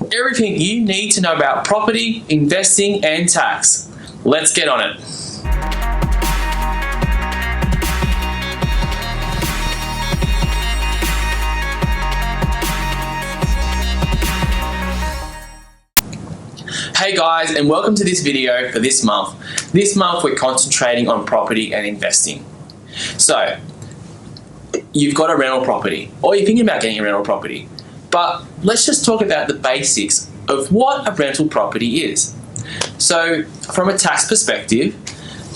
Everything you need to know about property, investing and tax. Let's get on it. Hey guys, and welcome to this video for this month. This month we're concentrating on property and investing. So, you've got a rental property, or you're thinking about getting a rental property, but let's just talk about the basics of what a rental property is. So, from a tax perspective,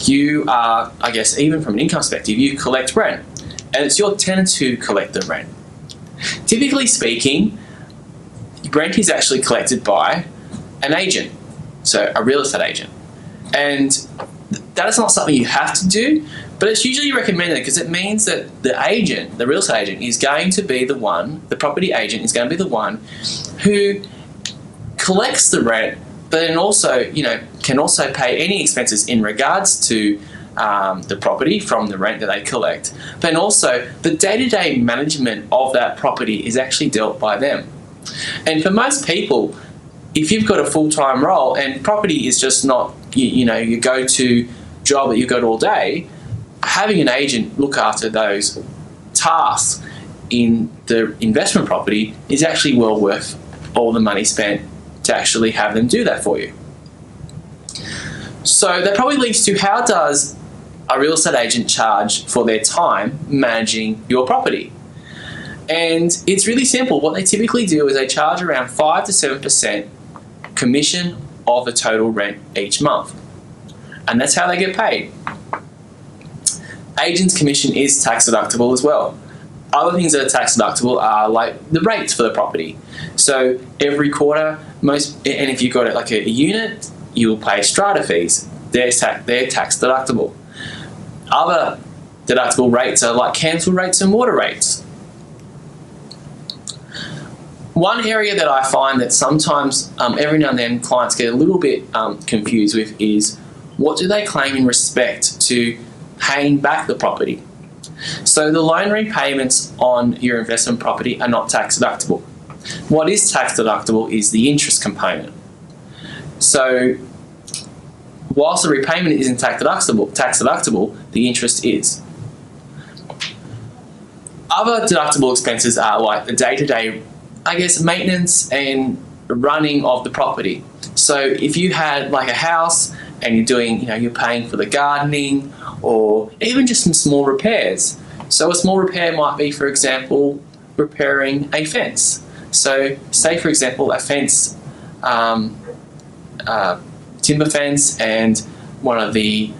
you are, I guess even from an income perspective, you collect rent, and it's your tenants who collect the rent. Typically speaking, rent is actually collected by an agent, so a real estate agent, and that is not something you have to do, but it's usually recommended because it means that the agent, the real estate agent, is going to be the one, the property agent is going to be the one who collects the rent, but then also, can also pay any expenses in regards to the property from the rent that they collect. But then also the day-to-day management of that property is actually dealt by them. And for most people, if you've got a full-time role and property is just not, your go-to job that you go to all day, having an agent look after those tasks in the investment property is actually well worth all the money spent to actually have them do that for you. So that probably leads to, how does a real estate agent charge for their time managing your property? And it's really simple. What they typically do is they charge around 5 to 7% commission of the total rent each month, and that's how they get paid. Agent's commission is tax deductible as well. Other things that are tax deductible are like the rates for the property. So every quarter, and if you've got it like a unit, you will pay strata fees. They're tax deductible. Other deductible rates are like council rates and water rates. One area that I find that sometimes, every now and then, clients get a little bit confused with is, what do they claim in respect to paying back the property? So the loan repayments on your investment property are not tax deductible. What is tax deductible is the interest component. So whilst the repayment isn't tax deductible, the interest is. Other deductible expenses are like the day-to-day, I guess, maintenance and running of the property. So if you had like a house and you're doing, you're paying for the gardening or even just some small repairs. So a small repair might be, for example, repairing a fence. So say, for example, a fence, timber fence, and one of the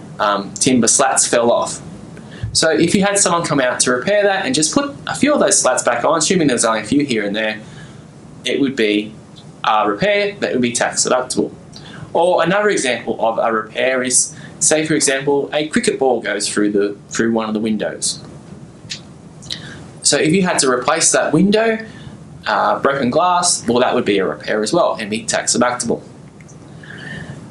timber slats fell off. So if you had someone come out to repair that and just put a few of those slats back on, assuming there's only a few here and there, it would be a repair that would be tax deductible. Or another example of a repair is, say for example, a cricket ball goes through one of the windows. So if you had to replace that window, broken glass, well, that would be a repair as well and be tax deductible.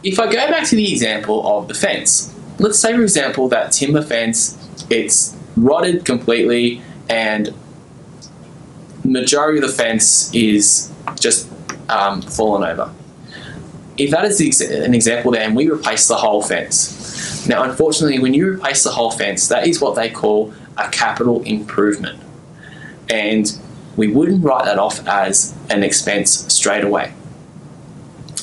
If I go back to the example of the fence, let's say for example that timber fence, it's rotted completely and the majority of the fence is just fallen over. If that is an example there, and we replace the whole fence. Now, unfortunately, when you replace the whole fence, that is what they call a capital improvement. And we wouldn't write that off as an expense straight away.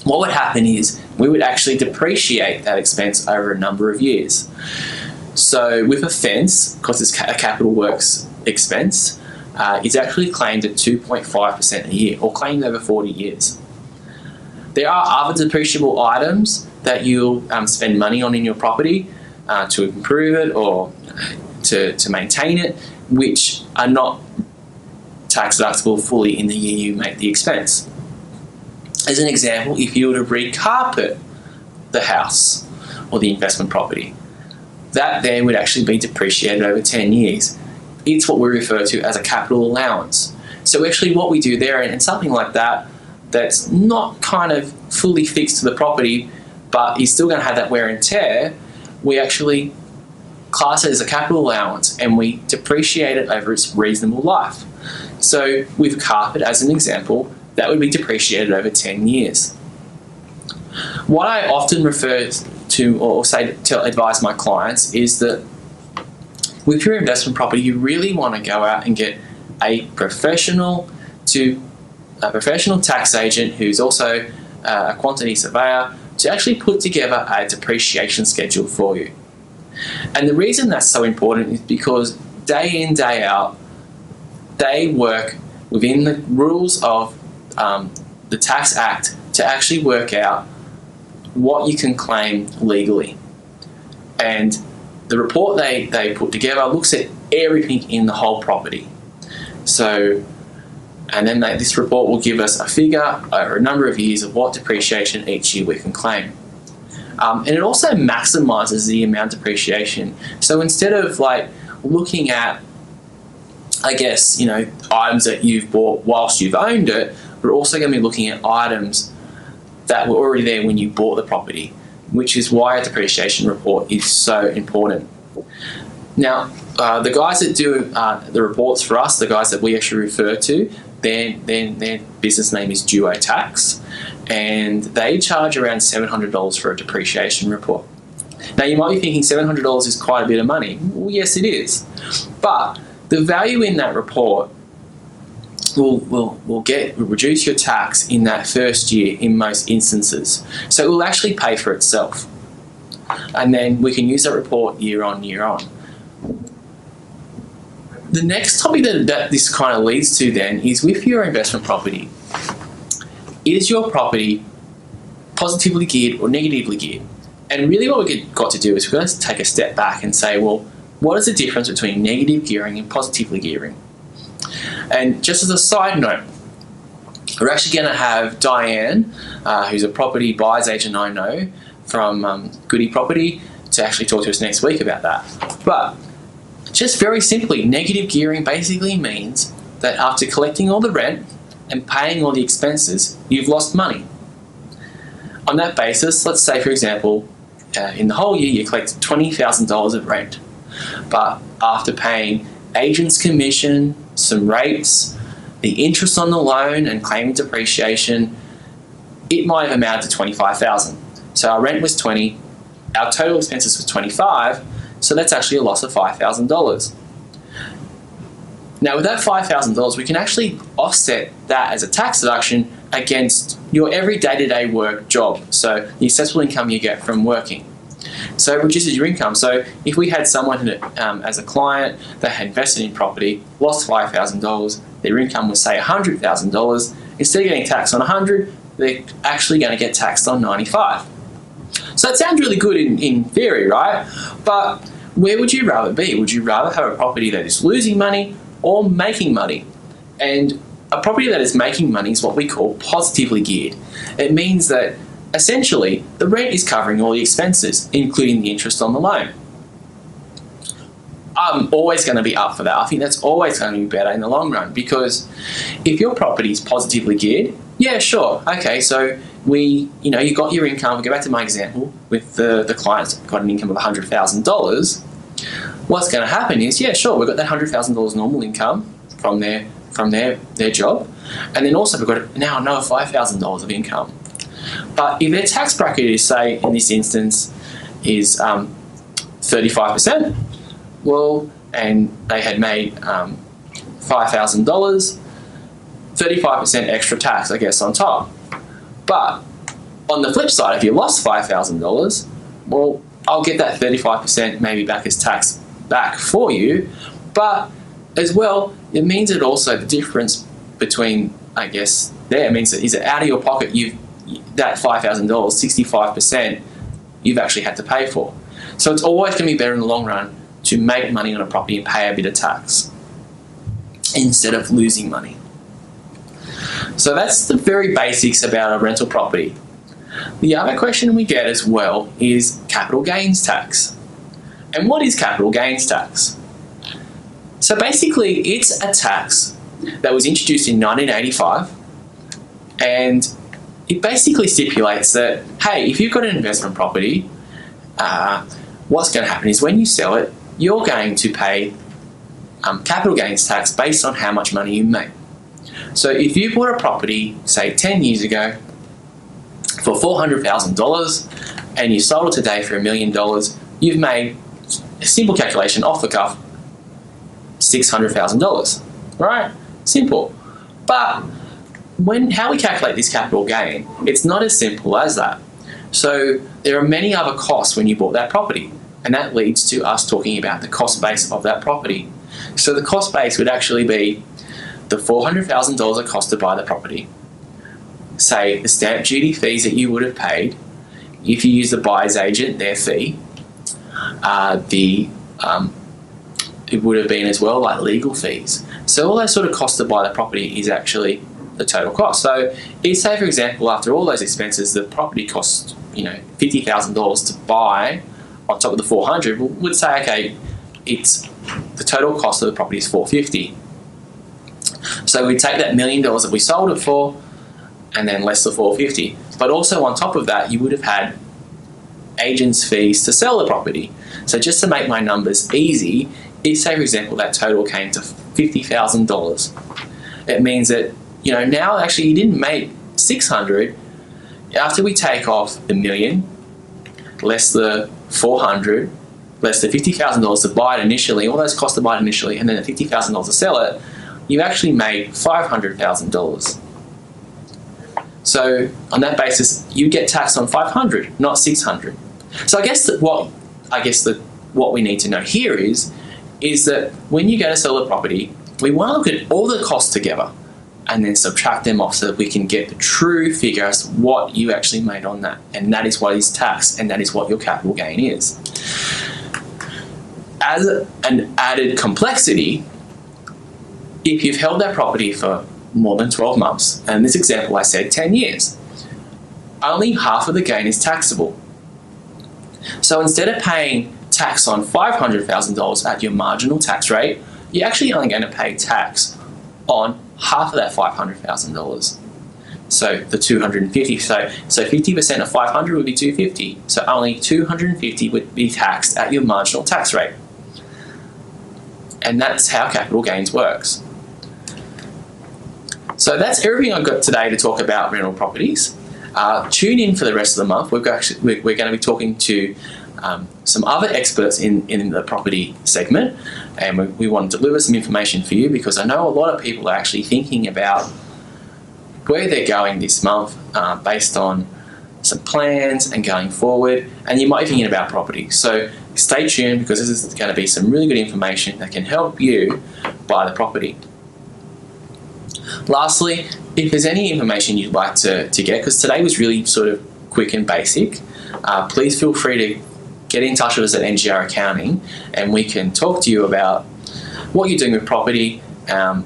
What would happen is we would actually depreciate that expense over a number of years. So with a fence, because it's a capital works expense, it's actually claimed at 2.5% a year, or claimed over 40 years. There are other depreciable items that you'll spend money on in your property to improve it or to maintain it, which are not tax deductible fully in the year you make the expense. As an example, if you were to recarpet the house or the investment property, that there would actually be depreciated over 10 years. It's what we refer to as a capital allowance. So actually what we do there, and something like that, that's not kind of fully fixed to the property, but is still going to have that wear and tear, we actually class it as a capital allowance and we depreciate it over its reasonable life. So with carpet, as an example, that would be depreciated over 10 years. What I often refer to or say to advise my clients is that with your investment property, you really want to go out and get a professional tax agent who's also a quantity surveyor to actually put together a depreciation schedule for you. And the reason that's so important is because day in, day out, they work within the rules of the Tax Act to actually work out what you can claim legally. And the report they put together looks at everything in the whole property. So, and then this report will give us a figure over a number of years of what depreciation each year we can claim. And it also maximizes the amount of depreciation. So instead of like looking at, I guess, items that you've bought whilst you've owned it, we're also going to be looking at items that were already there when you bought the property, which is why a depreciation report is so important. Now, the guys that do the reports for us, the guys that we actually refer to, their business name is Duo Tax, and they charge around $700 for a depreciation report. Now, you might be thinking $700 is quite a bit of money. Well, yes, it is. But the value in that report will reduce your tax in that first year in most instances. So it will actually pay for itself. And then we can use that report year on, year on. The next topic that this kind of leads to then is with your investment property. Is your property positively geared or negatively geared? And really what we've got to do is we're going to take a step back and say, well, what is the difference between negative gearing and positively gearing? And just as a side note, we're actually going to have Diane, who's a property buyer's agent I know from Goody Property, to actually talk to us next week about that. But just very simply, negative gearing basically means that after collecting all the rent and paying all the expenses, you've lost money. On that basis, let's say, for example, in the whole year you collected $20,000 of rent, but after paying agent's commission, some rates, the interest on the loan and claiming depreciation, it might have amounted to $25,000. So our rent was $20,000, our total expenses was $25,000, so that's actually a loss of $5,000. Now with that $5,000, we can actually offset that as a tax deduction against your every day-to-day work job, so the assessable income you get from working. So it reduces your income. So if we had someone who, as a client that had invested in property, lost $5,000, their income was say $100,000, instead of getting taxed on $100,000, they're actually going to get taxed on $95,000. So it sounds really good in theory, right? But where would you rather be? Would you rather have a property that is losing money or making money? And a property that is making money is what we call positively geared. It means that essentially the rent is covering all the expenses, including the interest on the loan. I'm always going to be up for that. I think that's always going to be better in the long run, because if your property is positively geared, yeah, sure, okay, so you got your income. We'll go back to my example with the clients got an income of $100,000. What's going to happen is, yeah, sure, we've got that $100,000 normal income from their job, and then also we've got now another $5,000 of income. But if their tax bracket is, say, in this instance, is 35%, well, and they had made $5,000, 35% extra tax, I guess, on top. But on the flip side, if you lost $5,000, well, I'll get that 35% maybe back as tax back for you. But as well, it means that also the difference between, I guess, there means that is it out of your pocket, that $5,000, 65%, you've actually had to pay for. So it's always going to be better in the long run to make money on a property and pay a bit of tax instead of losing money. So that's the very basics about a rental property. The other question we get as well is capital gains tax. And what is capital gains tax? So basically it's a tax that was introduced in 1985, and it basically stipulates that, hey, if you've got an investment property, what's going to happen is when you sell it, you're going to pay capital gains tax based on how much money you make. So if you bought a property, say 10 years ago, for $400,000 and you sold it today for $1 million, you've made, a simple calculation off the cuff, $600,000, right? Simple. But how we calculate this capital gain, it's not as simple as that. So there are many other costs when you bought that property, and that leads to us talking about the cost base of that property. So the cost base would actually be the $400,000 it cost to buy the property, say the stamp duty fees that you would have paid, if you use the buyer's agent, their fee, it would have been as well like legal fees. So all those sort of costs to buy the property is actually the total cost. So if, say for example, after all those expenses, the property costs $50,000 to buy on top of the $400,000, we'd say, okay, it's the total cost of the property is $450,000. So we take that $1 million that we sold it for, and then less the $450,000. But also on top of that, you would have had agents' fees to sell the property. So just to make my numbers easy, if say for example that total came to $50,000, it means that now actually you didn't make $600,000. After we take off the $1 million, less the $400,000, less the $50,000 to buy it initially, all those costs to buy it initially, and then the $50,000 to sell it, you actually made $500,000. So on that basis, you get taxed on $500,000, not $600,000. So I guess what we need to know here is that when you go to sell a property, we want to look at all the costs together and then subtract them off so that we can get the true figure as to what you actually made on that. And that is what is taxed, and that is what your capital gain is. As an added complexity, if you've held that property for more than 12 months, and in this example I said 10 years, only half of the gain is taxable. So instead of paying tax on $500,000 at your marginal tax rate, you're actually only going to pay tax on half of that $500,000. So the $250,000. So 50% of $500,000 would be $250,000. So only $250,000 would be taxed at your marginal tax rate. And that's how capital gains works. So that's everything I've got today to talk about rental properties. Tune in for the rest of the month. We're going to be talking to some other experts in the property segment, and we want to deliver some information for you because I know a lot of people are actually thinking about where they're going this month based on some plans and going forward, and you might be thinking about property. So stay tuned because this is going to be some really good information that can help you buy the property. Lastly, if there's any information you'd like to get, because today was really sort of quick and basic, please feel free to get in touch with us at NGR Accounting and we can talk to you about what you're doing with property,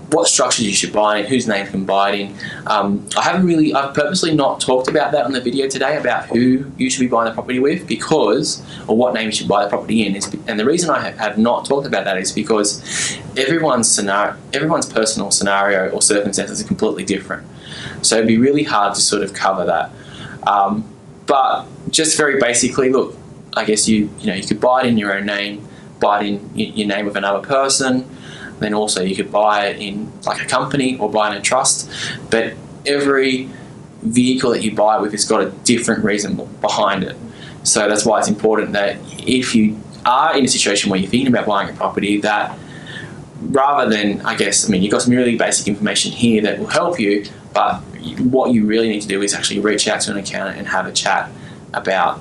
what structures you should buy in, whose name you can buy it in. I've purposely not talked about that on the video today about who you should be buying the property with or what name you should buy the property in. And the reason I have not talked about that is because everyone's personal scenario or circumstances are completely different. So it'd be really hard to sort of cover that. But just very basically, look, I guess you could buy it in your own name, buy it in your name of another person. Then also you could buy it in like a company or buy it in a trust. But every vehicle that you buy it with has got a different reason behind it. So that's why it's important that if you are in a situation where you're thinking about buying a property, that rather than, you've got some really basic information here that will help you, but what you really need to do is actually reach out to an accountant and have a chat about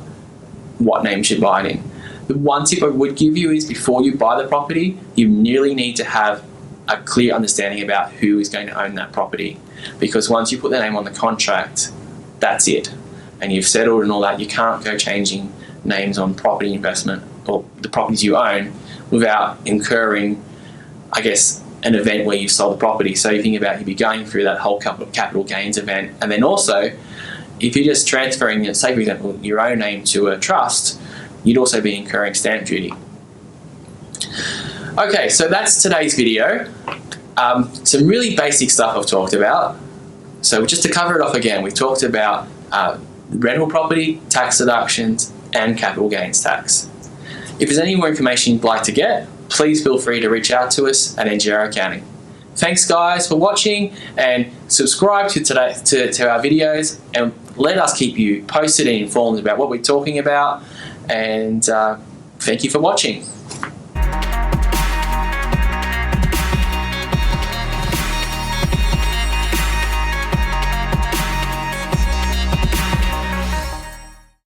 what name you should buy it in. The one tip I would give you is before you buy the property, you really need to have a clear understanding about who is going to own that property. Because once you put their name on the contract, that's it. And you've settled and all that, you can't go changing names on property investment or the properties you own without incurring, an event where you sold the property. So you think about you'd be going through that whole capital gains event. And then also, if you're just transferring, say for example, your own name to a trust, you'd also be incurring stamp duty. Okay, so that's today's video. Some really basic stuff I've talked about. So just to cover it off again, we've talked about rental property, tax deductions, and capital gains tax. If there's any more information you'd like to get, please feel free to reach out to us at NGR Accounting. Thanks guys for watching, and subscribe to our videos, and let us keep you posted and informed about what we're talking about. And thank you for watching.